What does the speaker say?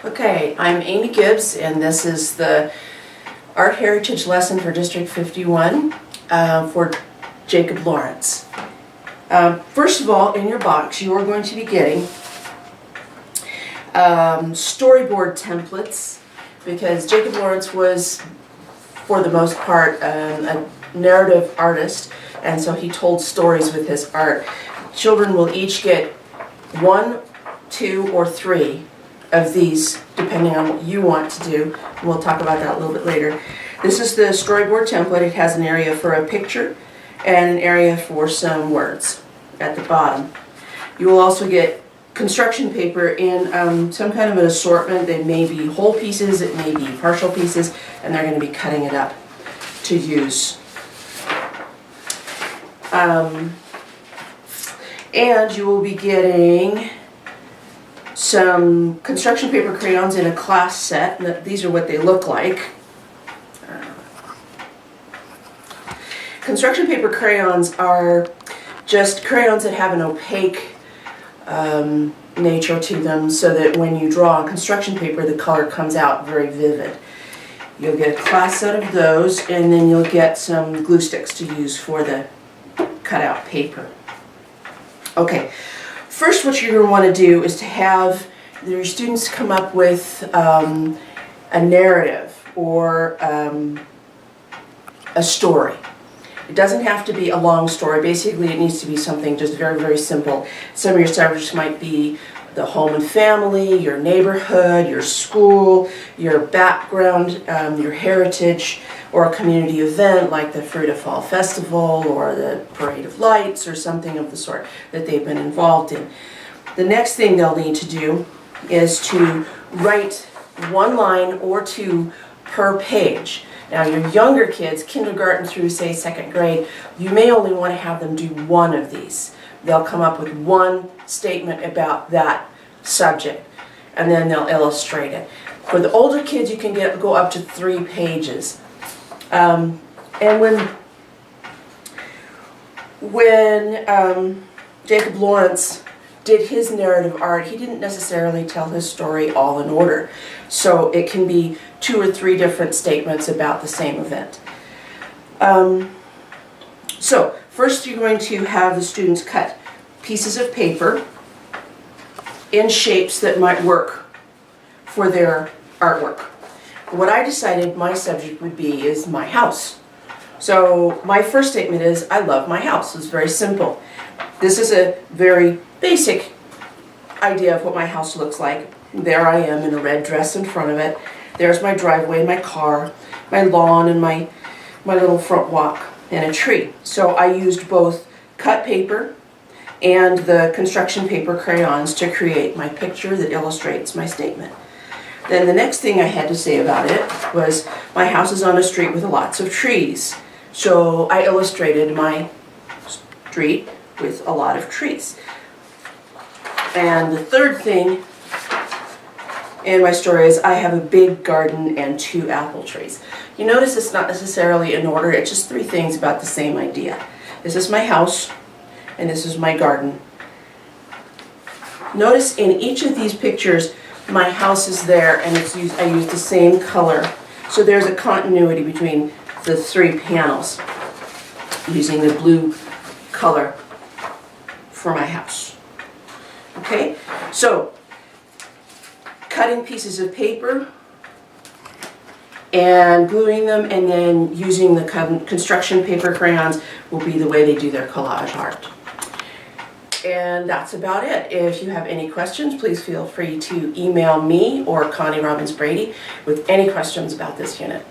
Okay, I'm Amy Gibbs, and this is the Art Heritage lesson for District 51 for Jacob Lawrence. First of all, in your box, you are going to be getting storyboard templates, because Jacob Lawrence was, for the most part, a narrative artist, and so he told stories with his art. Children will each get 1, 2, or 3 of these, depending on what you want to do. We'll talk about that a little bit later. This is the storyboard template. It has an area for a picture and an area for some words at the bottom. You will also get construction paper in some kind of an assortment. They may be whole pieces, it may be partial pieces, and they're going to be cutting it up to use. And you will be getting some construction paper crayons in a class set. These are what they look like. Construction paper crayons are just crayons that have an opaque nature to them, so that when you draw on construction paper, the color comes out very vivid. You'll get a class set of those, and then you'll get some glue sticks to use for the cutout paper. Okay, first what you're going to want to do is to have your students come up with a narrative or a story. It doesn't have to be a long story. Basically, it needs to be something just very, very simple. Some of your subjects might be the home and family, your neighborhood, your school, your background, your heritage, or a community event like the Fruit of Fall Festival or the Parade of Lights or something of the sort that they've been involved in. The next thing they'll need to do is to write 1 line or 2 per page. Now, your younger kids, kindergarten through, say, 2nd grade, you may only want to have them do 1 of these. They'll come up with 1 statement about that subject, and then they'll illustrate it. For the older kids, you can go up to 3 pages. And when Jacob Lawrence did his narrative art, he didn't necessarily tell his story all in order. So it can be 2 or 3 different statements about the same event. So first you're going to have the students cut pieces of paper in shapes that might work for their artwork. What I decided my subject would be is my house. So my first statement is, I love my house. It's very simple. This is a very basic idea of what my house looks like. There I am in a red dress in front of it. There's my driveway, my car, my lawn, and my little front walk, and a tree. So I used both cut paper and the construction paper crayons to create my picture that illustrates my statement. Then the next thing I had to say about it was, my house is on a street with lots of trees. So I illustrated my street with a lot of trees. And the third thing in my story is, I have a big garden and 2 apple trees. You notice it's not necessarily in order, it's just 3 things about the same idea. This is my house, and this is my garden. Notice in each of these pictures, my house is there, and I used the same color. So there's a continuity between the 3 panels, using the blue color for my house. Okay, so cutting pieces of paper and gluing them, and then using the construction paper crayons will be the way they do their collage art. And that's about it. If you have any questions, please feel free to email me or Connie Robbins Brady with any questions about this unit.